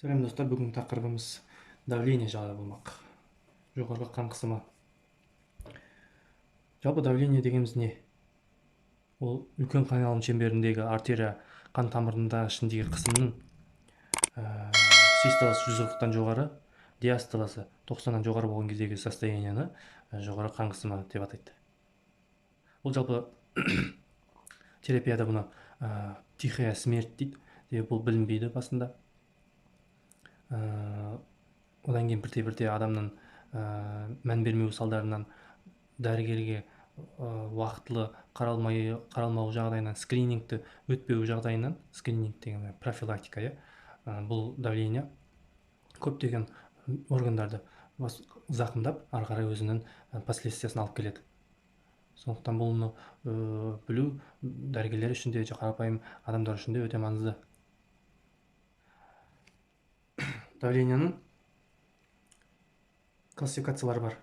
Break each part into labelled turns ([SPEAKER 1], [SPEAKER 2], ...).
[SPEAKER 1] Сәлем достар, бүгінгі тақырыбымыз давление жайлы болмақ. Жоғарғы қан қысымы. Жалпы давление дегеніміз не? Ол үлкен қан айналым шеңберіндегі артерия қан тамырында ішіндегі қысымның систоласы 140-тан жоғары, диастоласы 90-нан жоғары болған кездегі состоянияны жоғары қан қысымы деп атайды. Ол жалпы терапияда бұны тихая смерть дейді. Бұл білінбейді басында. Одан кейін бірте-бірте адамның мән бермеу салдарынан дәрігерге уақытылы қаралмау жағдайынан, скринингті өтпеу жағдайынан, скрининг деген профилактика, бұл давление көптеген органдарды зақымдап, ары қарай өзінің последствиясын алып келеді. Сондықтан бұны білу дәрігерлер үшін де, қарапайым адамдар үшін де өте маңызды. Давленияның классификациялары бар.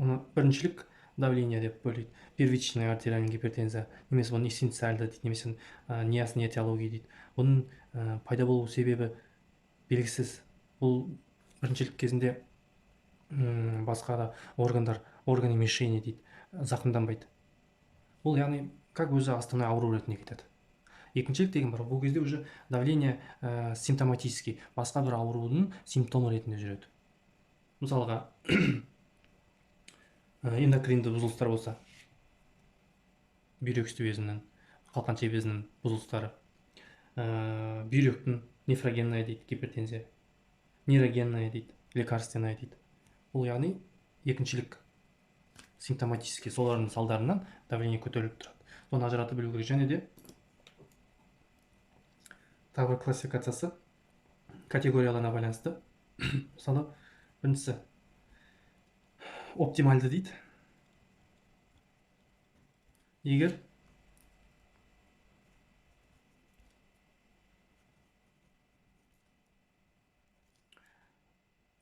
[SPEAKER 1] Оны біріншілік давление деп бөлейді. Первичная артериальная гипертензия, немесе бұны эссенциальды дейді, немесе неясная этиология дейді. Бұның пайда болу себебі белгісіз. Бұл біріншілік кезінде басқа да органы мишени дейді, зақымданбайды. Бұл яғни как өзі основной ауру ретінде кетеді. Екіншілік деген бар, бұл кезде уже давление симптоматический, басқа бір аурудың симптомы ретінде жүреді. Мысалға, эндокринді бұзылыстар болса, бүйрек үсті безінің, қалқанша безінің бұзылыстары, бүйректің нефрогенная дейді, гипертензия, нейрогенная дейді, лекарственная дейді. Бұл яғни екіншілік симптоматический, солардың салдарынан давление көтеріліп тұрады. Соны ажыратып білу керек. Және де тағы бір классификациясы категорияларына байланысты. Мысалы, біріншісі оптимальды дейді. Егер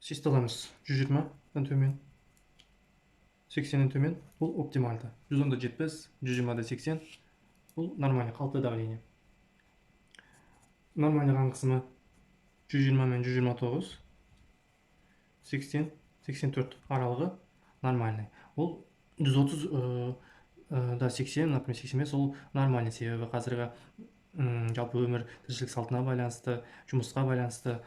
[SPEAKER 1] систоламыз 120-дан төмен, 80-ден төмен, бұл оптимальды. 110-да 70, 120-да 80, бұл нормальный, қалыпты давление. Нормальный қан қысымы 120 мен 129, 80-84 аралығы нормальный. Ол 130-да 80, например, 85, ол нормальный. Себебі қазіргі жалпы өмір тіршілік салтына байланысты, жұмысқа байланысты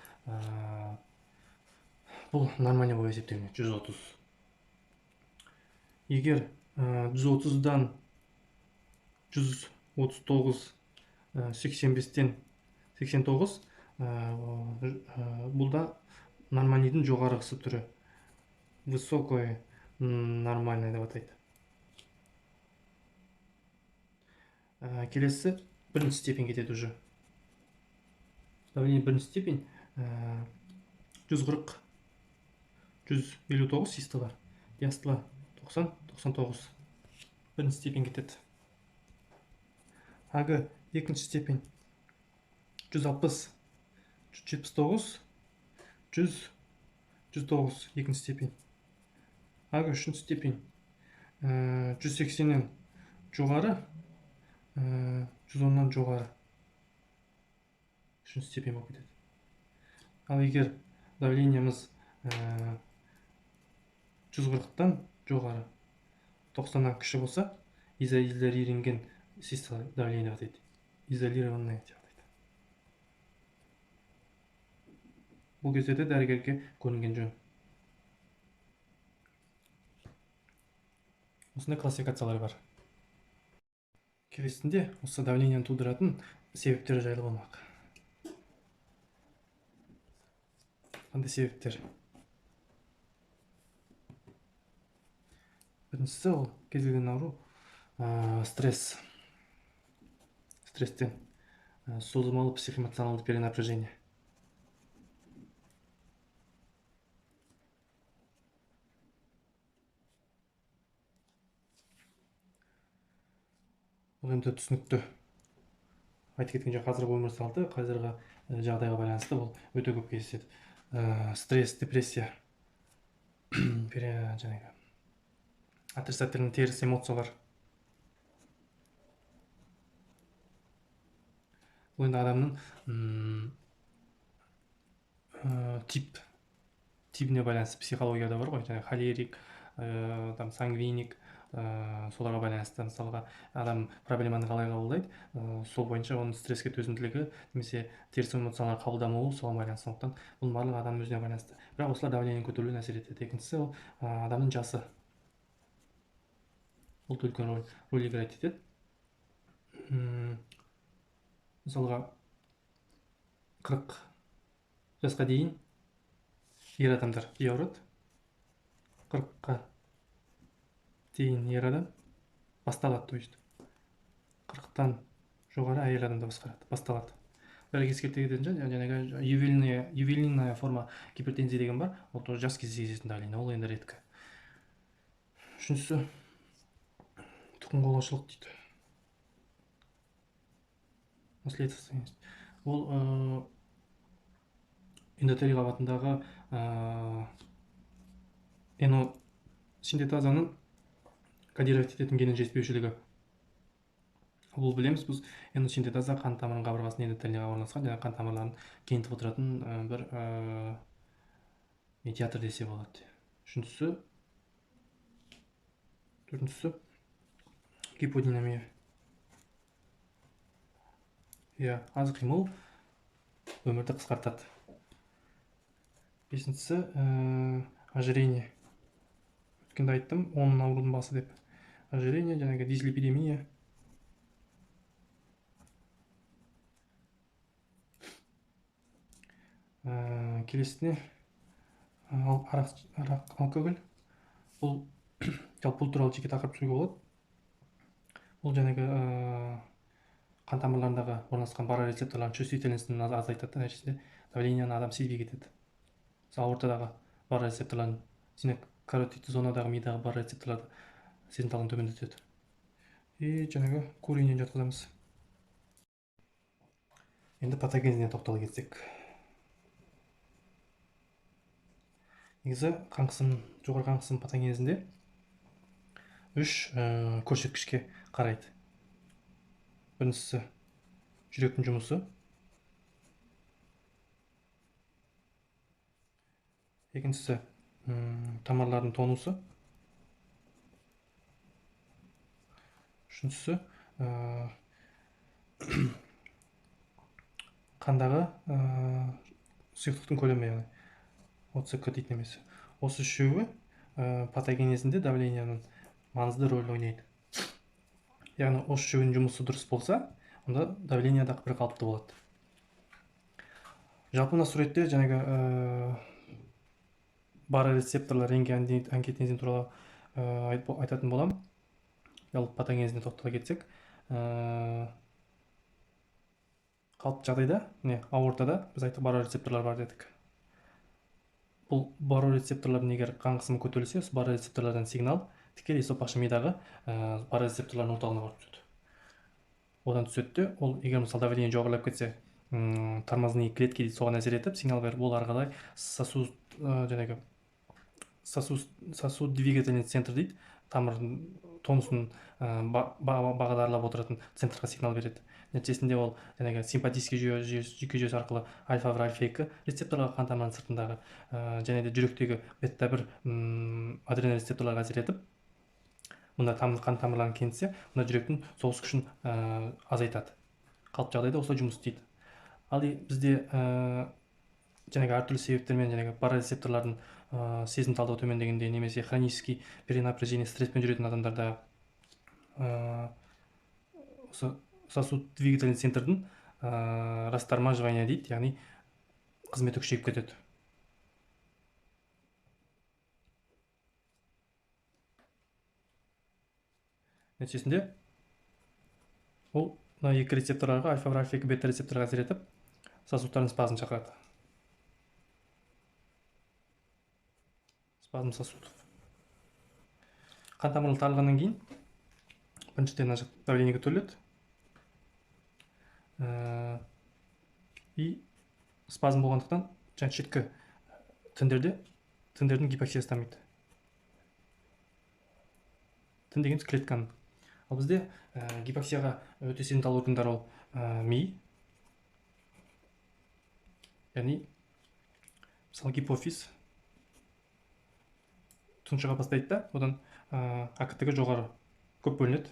[SPEAKER 1] бұл нормальный болып есептелінеді, 130. Егер 130-дан 139, 85-тен 89, бұл да нормальныйдың жоғарғысы түрі. Высокой нормальный деп атайды. Келесі бірінші степень кетеді уже. Давление бірінші степень 140, 159 систола, диастола 90, 99. Бірінші степень кетеді. Ағы екінші степень 160, 179, 100, 109 екінші степень. Ағы үшінші степень 180-нен жоғары, 110-нан жоғары. Үшінші степень болып кетеді. Ал егер давлениеміз 140-тан жоғары, 90-нан кіші болса, изолированген систола давление атайды. Изолированное деп атайды. Бұл кезде де дәрігерге көрінген жөн. Осындай классификациялары бар. Келесінде осы давлениені тудыратын себептері жайлы болмақ. Қандай себептер? Біріншісі ол кез келген ауру стресс. Стресстен созылмалы психоэмоционалды перенапряжение. Бұл енді түсінікті. Айтып кеткенше қазіргі өмір салты, қазіргі жағдайға байланысты бұл өте көп кездеседі. Стресс, депрессия, отрицательный теріс эмоциялар. Бұл енді адамның типіне байланысты психологияда бар ғой, жаңағы холерик, там сангвиник, соларға байланысты мысалға адам проблеманы қалай қабылдайды, сол бойынша оның стресске төзімділігі немесе теріс эмоциялар қабылдамауы соған байланысты. Сондықтан бұның барлығы адамның өзіне байланысты. Бірақ осылар давлениенің көтерілуіне әсер етеді. Екіншісі ол адамның жасы. Бұл да үлкен рөл играть етеді. Мысалға 40 жасқа дейін ер адамдар үй ауырады. 40-қа дейін ер адам басталады, то есть 40-тан жоғары әйел адамда басталады. Бірақ ескерте кететін жаңағы ювелинная форма гипертензия деген бар, ол тоже жас кезде кездесетін давление, ол енді редко. Үшіншісі тұқым қуалаушылық дейді. Наследственность. Ол эндотелий қабатындағы эносинтетазаның кодировать ететін геннің жетіспеушілігі. Бұл білеміз, біз эносинтетаза қан тамырының қабырғасында эндотелийға орналасқан, жаңағы қан тамырларын кеңітіп отыратын бір медиатор десе болады. Төртіншісі гиподинамия. Аз қимыл өмірді қысқартады. Бесіншісі ожирение. Өткенде айттым, оның аурудың басы деп. Ожирение, жаңағы дислепидемия. Келесіне арақ, алкоголь. Бұл туралы жеке тақырып сөйлеуге болады. Бұл жаңағы қан тамырларындағы орналасқан барорецепторлардың чувствительностін азайтады, нәтижесінде давлениені адам сезбей кетеді. Аортадағы барорецепторлардың, каротидті зонадағы мидағы барорецепторларды сезімталын төмендетеді. Жаңағы курениені жатқызамыз. Енді патогенезіне тоқтала кетсек. Негізі жоғары қан қысым патогенезінде 3 көрсеткішке қарайды. Біріншісі жүректің жұмысы. Екіншісі тамырлардың тонусы. Үшіншісі қандағы сұйықтықтың көлемі, яғни ОЦК дейтін немесе. Осы үшеуі патогенезінде давленияның маңызды рөл ойнайды. Яғни осы үшеуінің жұмысы дұрыс болса, онда давление да бір қалыпты болады. Жалпы мына суретте жаңағы барорецепторлар ангиотензин туралы айтатын болам. Жалпы патогенезіне тоқтала кетсек, қалыпты жағдайда, аортада біз айттық барорецепторлар бар дедік. Бұл барорецепторлардың егер қан қысымы көтерілсе, барорецепторлардан сигнал тікелей сопақшы мидағы барорецепторлардың орталығына барып түседі. Одан түседі, ол егер мысалы давление жоғарылап кетсе, тормозные клетки соған әсер етіп, сигнал беріп, ол ары қарай сосуд двигательный центр дейді, тамырдың тонусын бағдарлап отыратын центрға сигнал береді. Нәтижесінде ол симпатический жүйке жүйесі арқылы альфа-1, альфа-2 рецепторларға қан тамырының сыртындағы және де жүректегі бета-1 адренал рецепторларға әсер етіп, мұнда қан тамырларын кеңітсе, мұнда жүректің соғыс күшін азайтады. Қалыпты жағдайда осылай жұмыс істейді. Ал бізде әртүрлі себептермен барорецепторлардың сезімталдығы төмендегенде немесе хронический перенапряжение стресспен жүретін адамдарда сосуд двигательный центрдің растормаживание дейді, яғни қызметі күшейіп кетеді. Нәтижесінде ол екі рецепторларға, альфа-1, альфа-2 бета рецепторға әсер етіп, сосудтардың спазмын шақырады. Спазм сосудов. Қан тамырлары тарылғаннан кейін біріншіден давление көтеріледі. И спазм болғандықтан шеткі тіндердің гипоксиясы дамиды. Тін дегеніміз клетканың. Ал бізде гипоксияға өте сезімтал органдар ол ми. Яғни мысалы гипофиз тұншыға бастайды да, одан АКТ жоғары көп бөлінеді.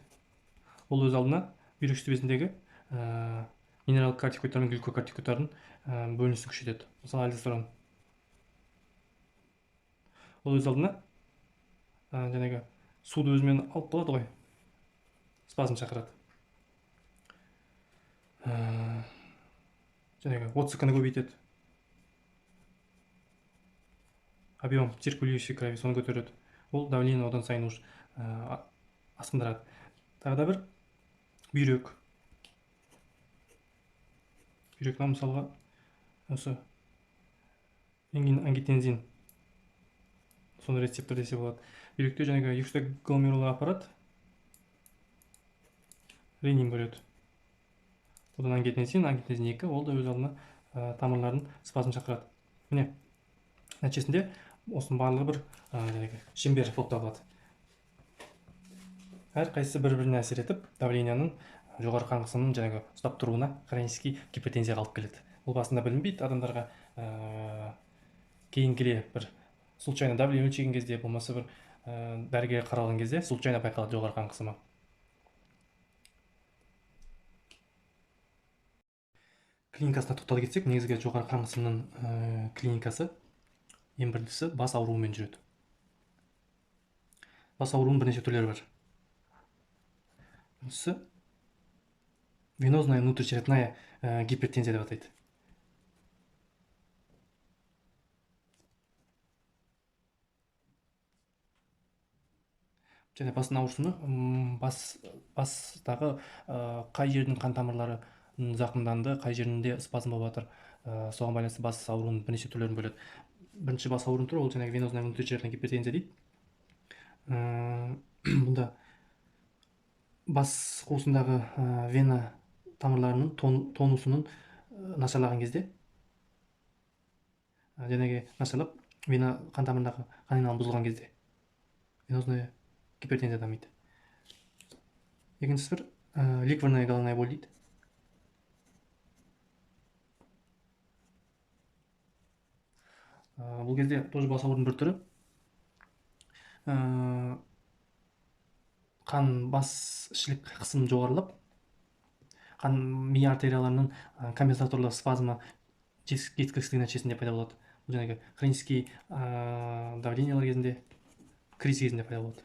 [SPEAKER 1] Ол өз алдына бүйрек үстебесіндегі минералдық кортикоидтар мен глюкокортикоидтардың бөлінісін күшейтеді. Мысалы альдостерон. Ол өз алдына жаңағы суды өзімен алып қалады ғой, спазм шақырады. Жаңағы оциканы көбейтеді. Объем циркулирующей крови соны көтереді. Ол давление одан сайын уж асқындырады. Тағы да бір бүйрек. Бүйректен мысалға осы ангитензин соны рецептор десе болады. Бүйректе жаңағы экстрагломерулар аппарат ренин бөледі. Одан ангитензин 2, ол да өз алдына тамырлардың спазм шақырады. Міне, нәтижесінде осының барлығы бір шеңбер болып табылады. Әрқайсысы бір-біріне әсер етіп, давленияның жоғары қан қысымының жаңағы ұстап тұруына хронический гипертензияға алып келеді. Бұл басында білінбейді адамдарға, кейін келе бір случайно давление өлшеген кезде, болмаса бір дәрігерге қаралған кезде случайно байқалады жоғары қан қысымы. Клиникасына тоқтала кетсек, негізгі жоғары қан қысымының клиникасы ең біріншісі бас ауруымен жүреді. Бас ауруының бірнеше түрлері бар. Біріншісі венозная внутричерепная гипертензия деп атайды. Және басын ауырсыны бастағы қай жердің қан тамырлары зақымданды, қай жерінде спазм болып жатыр, соған байланысты бас ауруының бірнеше түрлерін бөледі. Бірінші бас ауруының түрі ол жаңағы венозная внутричерепная гипертензия дейді. Бұнда бас қуысындағы вена тамырларының тонусының нашарлаған кезде, жаңағы нашарлап вена қан тамырындағы қан айналымы бұзылған кезде венозная гипертензия дамиды. Екіншісі бір ликварная головная боль дейді. Бұл кезде тоже бас ауруының бір түрі. Қан басшілік қысымы жоғарылап, қан ми артерияларының компенсаторлы спазмы жеткіліксіздігі нәтижесінде пайда болады. Бұл жаңағы хронический давлениялар кезінде, криз кезінде пайда болады.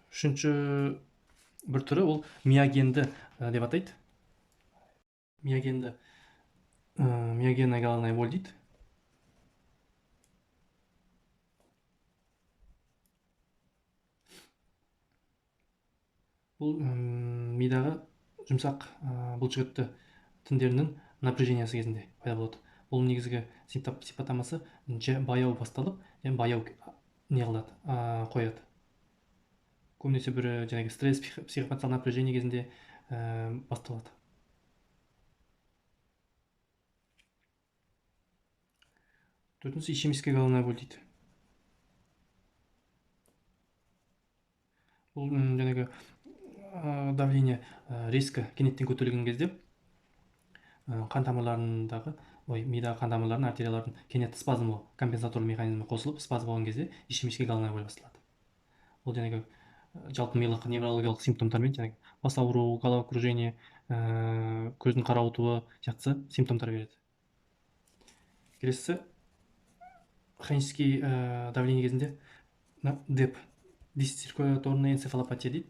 [SPEAKER 1] Үшінші бір түрі ол миогенді деп атайды. Миогенная головная боль дейді. Бұл мидағы жұмсақ бұлшықетті тіндерінің напряжениясы кезінде пайда болады. Бұл негізгі сипаттамасы баяу басталып, баяу қояды. Көбінесе бір жаңағы стресс, психопатиялық напряжение кезінде басталады. Төртіншісі ишемическая головная боль дейді. Бұл жаңағы давление резко кенеттен көтерілген кезде қан тамырларындағы, мидағы қан тамырларының артериялардың кенетті спазмы, компенсаторлы механизмі қосылып, спазм болған кезде ишемическая головная боль басталады. Бұл жаңағы жалпы миялық неврологиялық симптомдармен жаңағы бас ауруы, головокружение, көздің қарауытуы сияқты симптомдар береді. Келесі хронический давление кезінде ДЭП, дисциркуляторная энцефалопатия дейді.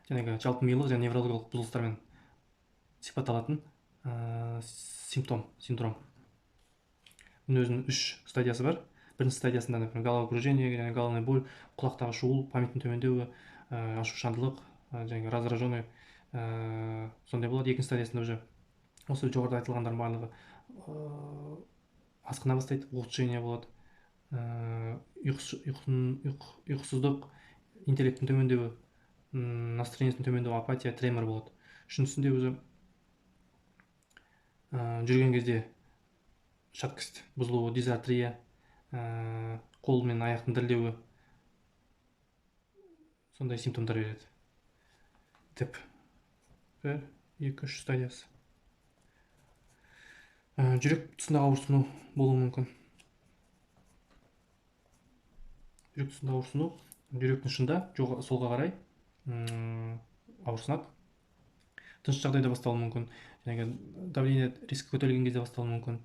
[SPEAKER 1] Жаңағы жалпы миялық және неврологиялық бұзылыстармен сипатталатын синдром. Бұның өзінің 3 стадиясы бар. Бірінші стадиясында, например, головокружение, головная боль, құлақтағы шуыл, памяттің төмендеуі, ашушаңдылық, жаңағы раздраженный сондай болады. Екінші стадиясында уже осы жоғарыда айтылғандардың барлығы асқына бастайды, улучшение болады, ұйқысыздық, интеллекттің төмендеуі, настроениесінің төмендеуі, апатия, тремор болады. Үшіншісінде уже жүрген кезде шаткость бұзылуы, дизартрия, қол мен аяқтың дірілдеуі, сондай симптомдар береді. ДЭП 1, 2, 3 стадиясы. жүрек тұсындағы ауырсыну болуы мүмкін. Жүрек тұсындағы ауырсыну жүректің ұшында солға қарай ауырсынады. Тыныш жағдайда басталуы мүмкін. Давление резко көтерілген кезде басталуы мүмкін.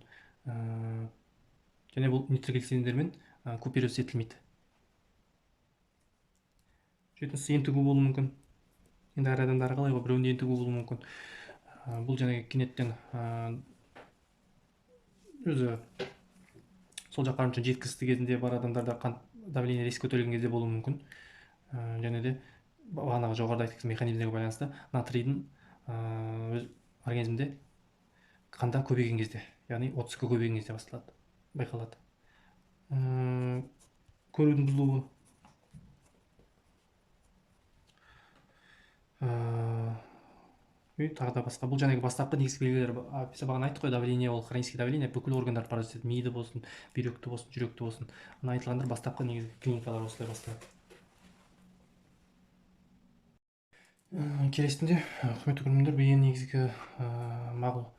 [SPEAKER 1] Және бұл нитроглицериндермен купировать етілмейді. Жетіншісі ентігу болуы мүмкін. Енді әр адамдар қалай ғой, біреуінде ентігу болуы мүмкін. Бұл кенеттен өзі сол жақ қарынша жеткізісті кезінде бар адамдарда қан давление резко көтерілген кезде болуы мүмкін. Және де бағанағы жоғарыда айтқан механизмдерге байланысты натрийдің организмде қанда көбейген кезде, яғни 30-қа көбейген кезде байқалады. Көрудің бұзылуы, тағы да басқа. Бұл бастапқы негізгі белгілер. Бағана айттық қой, давление, ол хронический давление бүкіл органдарды паразит, миды болсын, бүйректі болсын, жүректі болсын. Ана айтылғандар бастапқы негізгі клиникалар осылай басталады. Келесінде құрметті көрермендер, ең негізгі мағлұм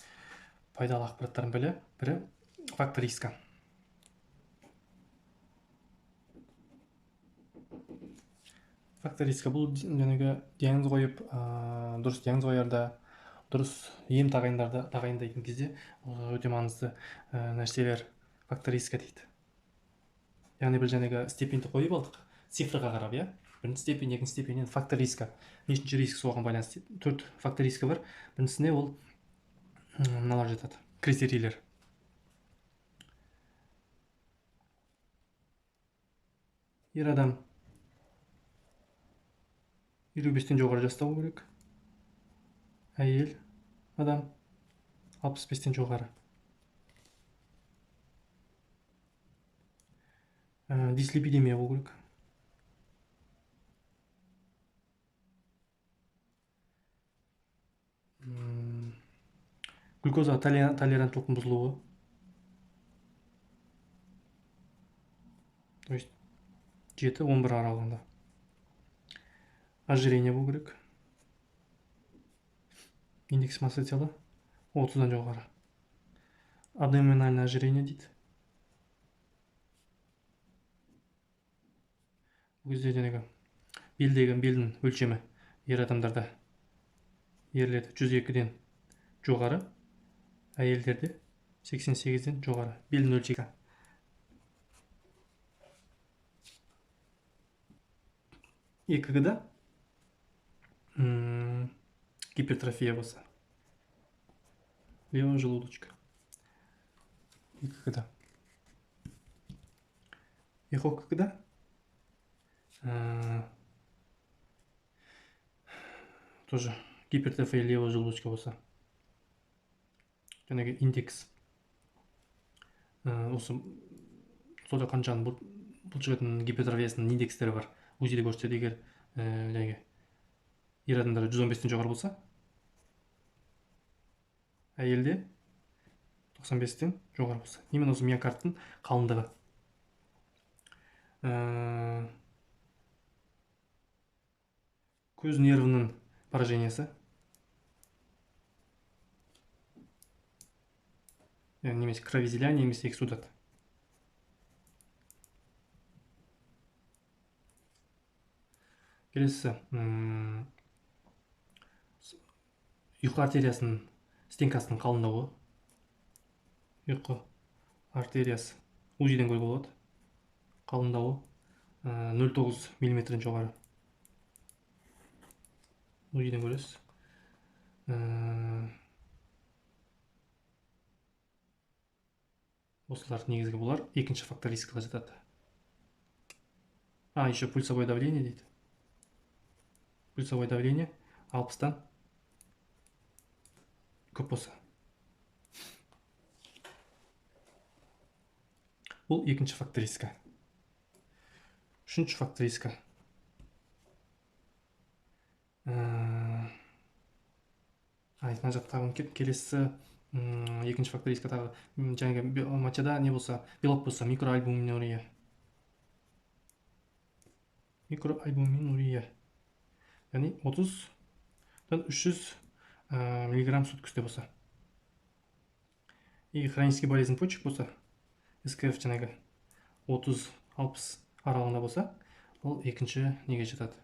[SPEAKER 1] пайдалы ақпараттардың бірі фактор риска. Фактор риска бұл диагноз қойып, дұрыс диагноз қоярда, дұрыс ем тағайындайтын кезде өте маңызды нәрселер фактор риска дейді. Яғни бір степеньді қойып алдық, цифрға қарап, бірінші степень, екінші степень, фактор риска. Нешінші риск соған байланысты. 4 фактор риска бар. Біріншісіне ол мыналар жатады, критерийлер. Ер адам 25-тен жоғары жаста болу керек. Әйел адам 65-тен жоғары. Дислипидемия болу керек. Глюкоза толеранттылықтың бұзылуы. То есть 7-11 аралығында. Ожирение болу керек. Индекс массы тела 30-дан жоғары. Абдоминальное ожирение дейді. Бұл кезде белдің өлшемі ер адамдарда, ерлерде 102-ден жоғары, әйелдерде 88-ден жоғары. Белдің өлшемі. ЕКГ-да гипертрофия болса, левая желудочка. ЕКГ-да. ЭХО-КГ-да тоже гипертрофия левого желудочка болса, индекс осы сол жаққан жан бұлшықеттің гипертрофиясының индекстері бар. УЗИ-де көрсетеді, егер ер адамдарда 115-тен жоғары болса, әйелде 95-тен жоғары болса. Именно осы миокардтың қалыңдығы. Көз нервінің поражениясы. Немесе кровоизлияние, немесе эксудат. Келесі, ұйқы артериясының стенкасының қалыңдауы. Ұйқы артериясы УЗИ-ден көруге болады. Қалыңдауы 0,9 мм-ден жоғары. УЗИ-ден көресіз. Осылар негізгі болар. Екінші фактор рискіға жатады. Еще пульсовое давление дейді. Пульсовое давление 60-тан көп болса. Бұл екінші фактор риска. Үшінші фактор риска. Мына жақтағым келесі екінші фактор риска тағы мочада не болса, белок болса, микроальбуминурия. Микроальбуминурия. Яғни 30-дан 300 миллиграмм сутка үсте болса. егер хронический болезнь почек болса, СКФ жаңағы 30-60 аралығында болса, ол екінші неге жатады.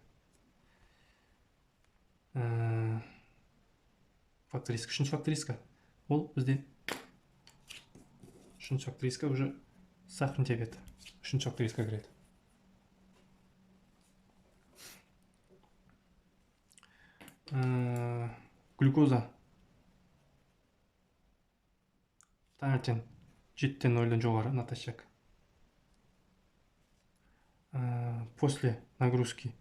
[SPEAKER 1] Фактор риска. Үшінші фактор риска. Ол бізде үшінші фактор риска уже сахарный диабет. Үшінші фактор риска кіреді. Глюкоза таңертең 7-тен 0-дан жоғары натощак. После нагрузки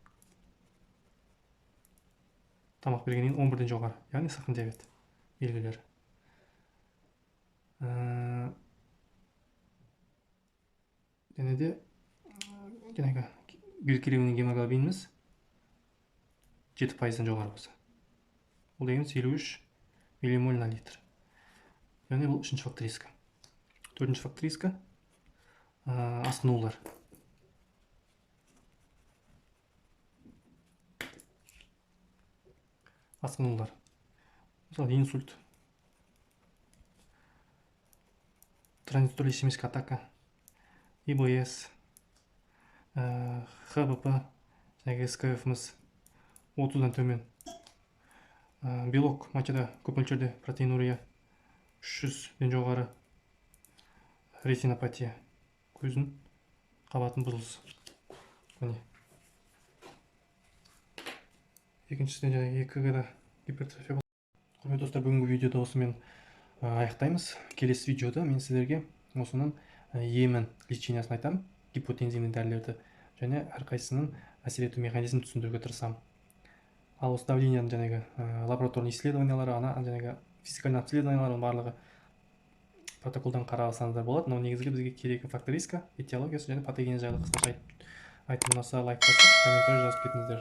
[SPEAKER 1] тамақ бергеннен 11-ден жоғары, яғни сахарный диабет белгілері. Және де жаңағы гликированный гемоглобиніміз 7%-дан жоғары болса. Бұл дегеніміз 53 миллимоль на литр. Яғни бұл үшінші фактор риска. Төртінші фактор риска асқынулар. Асқынулар. Мысалы, инсульт, транзиторная ишемическая атака, ИБС, ХБП, жаңағы СКФ-міз 30-дан төмен. Белок мочада көп мөлшерде протеинурия 300-ден жоғары. Ретинопатия, көздің қабатын бұзылысы. Міне. Екіншісінде жаңағы ЕКГ-да гипертрофия болды. Құрметті достар, бүгінгі видеода осымен аяқтаймыз. Келесі видеода мен сіздерге осының емін лечениясын айтамын, гипотензивный дәрілерді, және әрқайсының әсер ету механизмін түсіндіруге тырысамын. Ал осы давленияның жаңағы лабораторный исследованиялары, жаңағы физикальный обследованиялардың барлығы протоколдан қарасаңыздар болады. Но негізгі бізге керегі фактор риска, этиологиясы және патогені жайлы қысқаша айтып, ұнаса лайк басып, комментарий жазып кетіңіздер.